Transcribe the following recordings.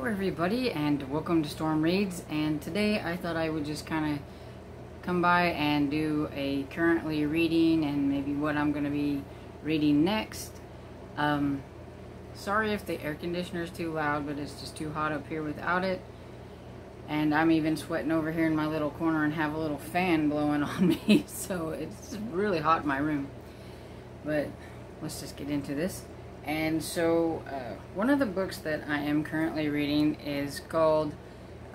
everybody, and welcome to Storm Reads. And today I thought I would just kind of come by and do a currently reading and maybe what I'm going to be reading next. Sorry if the air conditioner is too loud, but it's just too hot up here without it. And I'm even sweating over here in my little corner and have a little fan blowing on me, so it's really hot in my room. But let's just get into this. And so one of the books that I am currently reading is called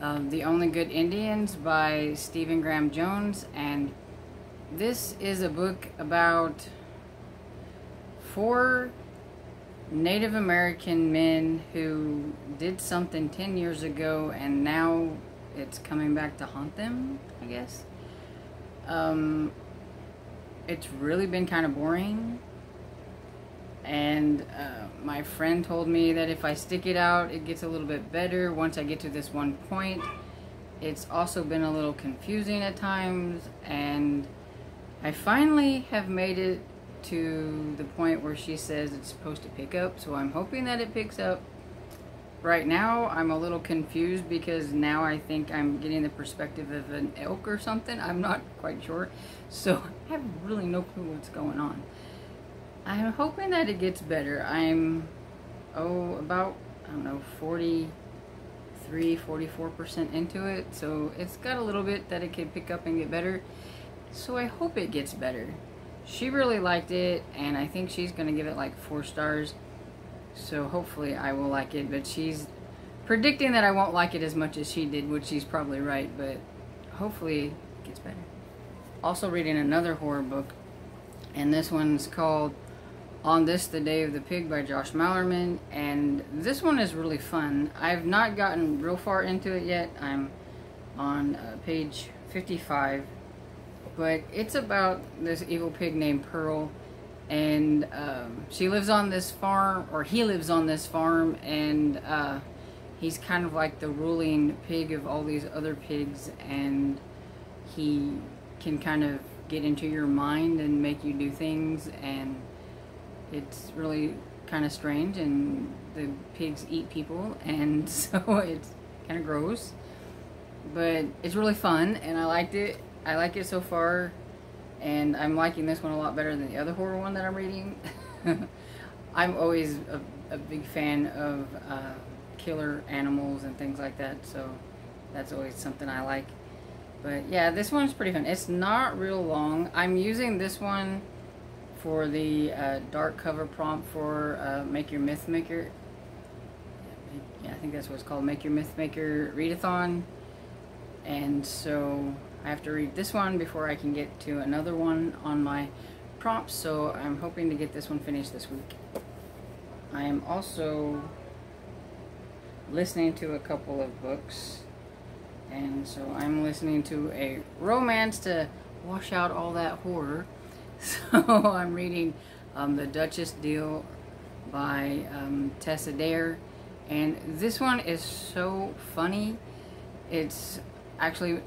The Only Good Indians by Stephen Graham Jones. And this is a book about 4 Native American men who did something 10 years ago and now it's coming back to haunt them, I guess. It's really been kind of boring. And my friend told me that if I stick it out, it gets a little bit better once I get to this one point. It's also been a little confusing at times, and I finally have made it to the point where she says it's supposed to pick up, so I'm hoping that it picks up. Right now, I'm a little confused because now I think I'm getting the perspective of an elk or something. I'm not quite sure, so I have really no clue what's going on. I'm hoping that it gets better. I'm, about, I don't know, 44% into it. So it's got a little bit that it could pick up and get better. So I hope it gets better. She really liked it, and I think she's going to give it like 4 stars. So hopefully I will like it. But she's predicting that I won't like it as much as she did, which she's probably right. But hopefully it gets better. Also reading another horror book. And this one's called On This the Day of the Pig by Josh Malerman, and this one is really fun. I've not gotten real far into it yet. I'm on page 55, but it's about this evil pig named Pearl, and she lives on this farm, or he lives on this farm, and he's kind of like the ruling pig of all these other pigs, and he can kind of get into your mind and make you do things, and it's really kind of strange, and the pigs eat people, and so it's kind of gross, but it's really fun, and I liked it. I like it so far, and I'm liking this one a lot better than the other horror one that I'm reading. I'm always a big fan of killer animals and things like that, so that's always something I like. But yeah, this one's pretty fun. It's not real long. I'm using this one for the dark cover prompt for Make Your Myth Maker. Yeah, I think that's what it's called, Make Your Myth Maker Readathon. And so I have to read this one before I can get to another one on my prompts. So I'm hoping to get this one finished this week. I am also listening to a couple of books. And so I'm listening to a romance to wash out all that horror. So I'm reading The Duchess Deal by Tessa Dare. And this one is so funny. It's actually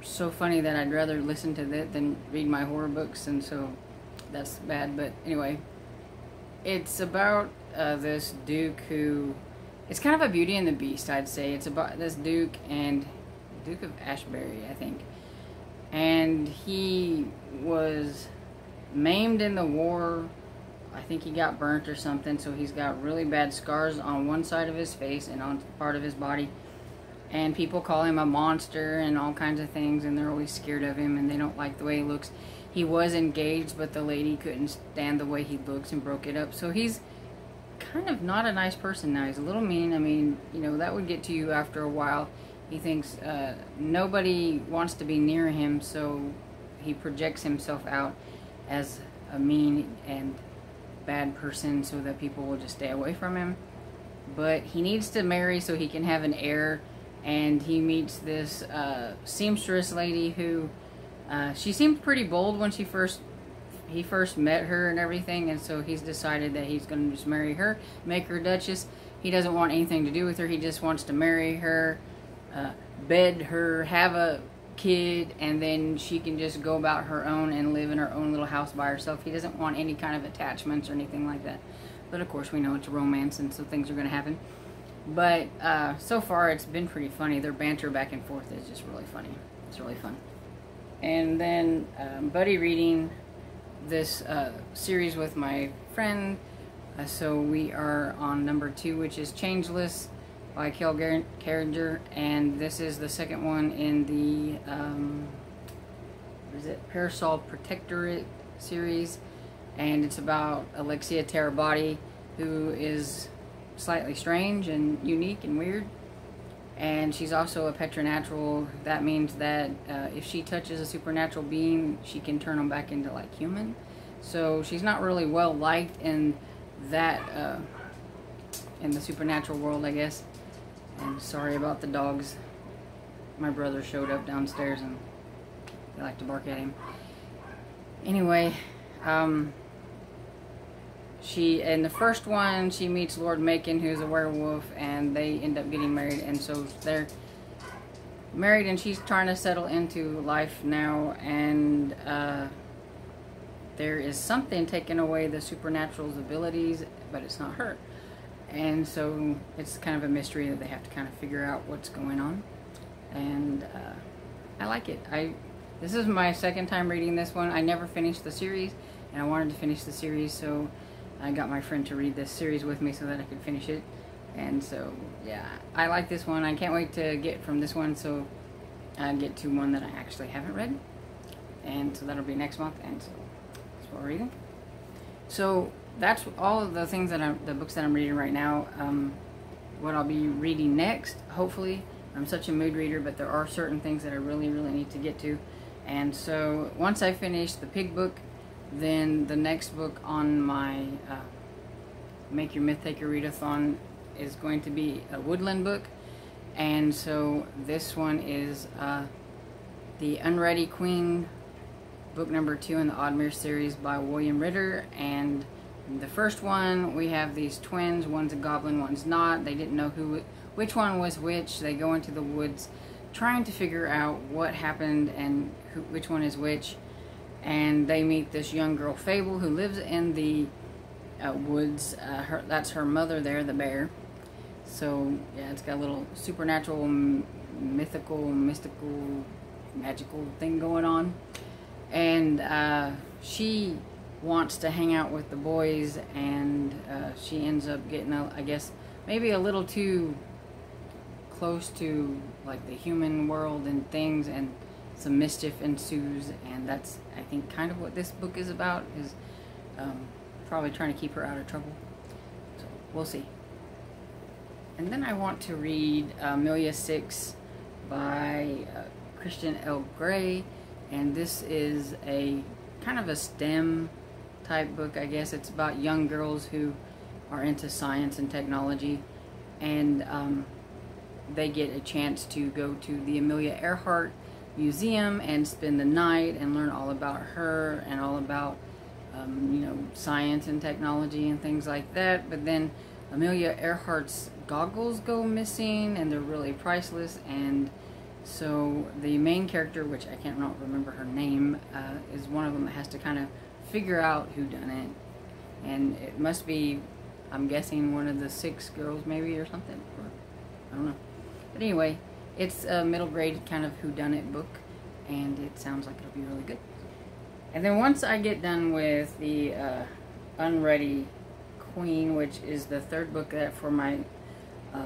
so funny that I'd rather listen to that than read my horror books. And so that's bad. But anyway, it's about this Duke who... It's kind of a Beauty and the Beast, I'd say. It's about this Duke and... Duke of Ashbury, I think. And he was maimed in the war. I think he got burnt or something, so he's got really bad scars on one side of his face and on part of his body. And people call him a monster and all kinds of things, and they're always scared of him, and they don't like the way he looks. He was engaged, but the lady couldn't stand the way he looks and broke it up. So he's kind of not a nice person now. He's a little mean. I mean, you know, that would get to you after a while. He thinks nobody wants to be near him, so he projects himself out as a mean and bad person so that people will just stay away from him. But he needs to marry so he can have an heir, and he meets this seamstress lady who, she seemed pretty bold when he first met her and everything, and so he's decided that he's going to just marry her, make her Duchess. He doesn't want anything to do with her, he just wants to marry her, bed her, have a kid, and then she can just go about her own and live in her own little house by herself. He doesn't want any kind of attachments or anything like that. But of course we know it's a romance, and so things are going to happen. But so far it's been pretty funny. Their banter back and forth is just really funny. It's really fun. And then buddy reading this series with my friend. So we are on number 2, which is Changeless by Kel Carringer, and this is the second one in the what is it, Parasol Protectorate series, and it's about Alexia Terabody, who is slightly strange and unique and weird, and she's also a preternatural. That means that if she touches a supernatural being, she can turn them back into like human. So she's not really well liked in that in the supernatural world, I guess. And sorry about the dogs. My brother showed up downstairs and they like to bark at him. Anyway, she, in the first one, she meets Lord Macon, who's a werewolf, and they end up getting married. And so they're married, and she's trying to settle into life now, and there is something taking away the supernatural's abilities, but it's not her. And so it's kind of a mystery that they have to kind of figure out what's going on. And I like it. This is my second time reading this one. I never finished the series, and I wanted to finish the series, so I got my friend to read this series with me so that I could finish it. And so, yeah, I like this one. I can't wait to get from this one, so I get to one that I actually haven't read. And so that'll be next month, and so that's what we're reading. So that's all of the things that the books that I'm reading right now. What I'll be reading next, hopefully. I'm such a mood reader, but there are certain things that I really, really need to get to. And so once I finish the pig book, then the next book on my Make Your Myth Taker Readathon is going to be a Woodland book. And so this one is The Unready Queen, book number 2 in the Oddmere series by William Ritter. And the first one, we have these twins. One's a goblin, one's not. They didn't know which one was which. They go into the woods trying to figure out what happened and which one is which. And they meet this young girl, Fable, who lives in the woods. That's her mother there, the bear. So, yeah, it's got a little supernatural, mythical, mystical, magical thing going on. And she wants to hang out with the boys, and she ends up getting, I guess, maybe a little too close to like the human world and things, and some mischief ensues. And that's, I think, kind of what this book is about, is probably trying to keep her out of trouble. So we'll see. And then I want to read Millia Six by Christian L. Gray, and this is a kind of a STEM type book, I guess. It's about young girls who are into science and technology, and they get a chance to go to the Amelia Earhart Museum and spend the night and learn all about her and all about you know, science and technology and things like that. But then Amelia Earhart's goggles go missing, and they're really priceless. And so the main character, which I can't remember her name, is one of them that has to kind of figure out who done it. And it must be, I'm guessing, one of the 6 girls maybe, or something, or I don't know. But anyway, it's a middle grade kind of whodunit book, and it sounds like it'll be really good. And then once I get done with the Unready Queen, which is the 3rd book that for my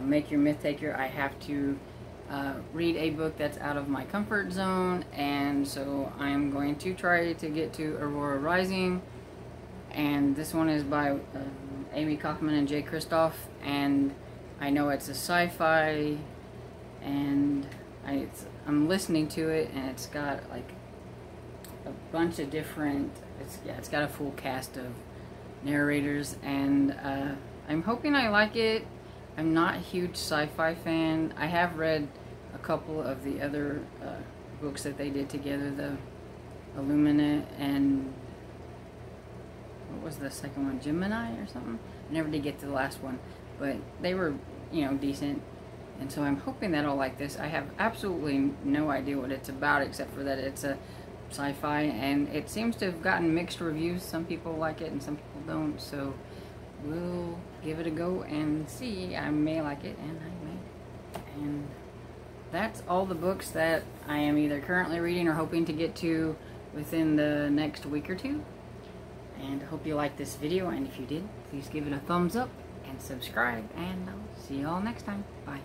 Make Your Myth Taker, I have to read a book that's out of my comfort zone. And so I'm going to try to get to Aurora Rising, and this one is by Amy Kaufman and Jay Kristoff, and I know it's a sci-fi, and I'm listening to it, and it's got like a bunch of different, it's got a full cast of narrators, and I'm hoping I like it. I'm not a huge sci-fi fan. I have read a couple of the other books that they did together, the Illumina, and what was the second one, Gemini or something? I never did get to the last one, but they were, you know, decent. And so I'm hoping that I'll like this. I have absolutely no idea what it's about, except for that it's a sci-fi, and it seems to have gotten mixed reviews. Some people like it and some people don't. So we'll give it a go and see. I may like it, and I may. And that's all the books that I am either currently reading or hoping to get to within the next week or two. And I hope you liked this video, and if you did, please give it a thumbs up and subscribe, and I'll see you all next time. Bye.